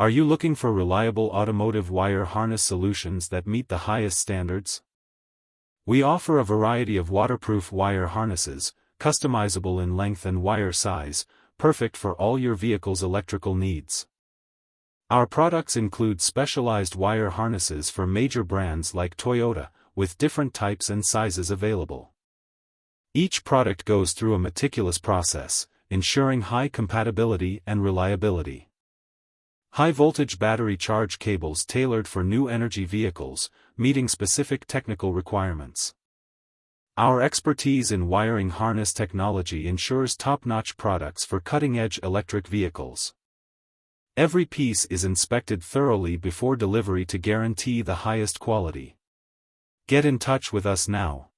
Are you looking for reliable automotive wire harness solutions that meet the highest standards? We offer a variety of waterproof wire harnesses, customizable in length and wire size, perfect for all your vehicle's electrical needs. Our products include specialized wire harnesses for major brands like Toyota, with different types and sizes available. Each product goes through a meticulous process, ensuring high compatibility and reliability. High-voltage battery charge cables tailored for new energy vehicles, meeting specific technical requirements. Our expertise in wiring harness technology ensures top-notch products for cutting-edge electric vehicles. Every piece is inspected thoroughly before delivery to guarantee the highest quality. Get in touch with us now.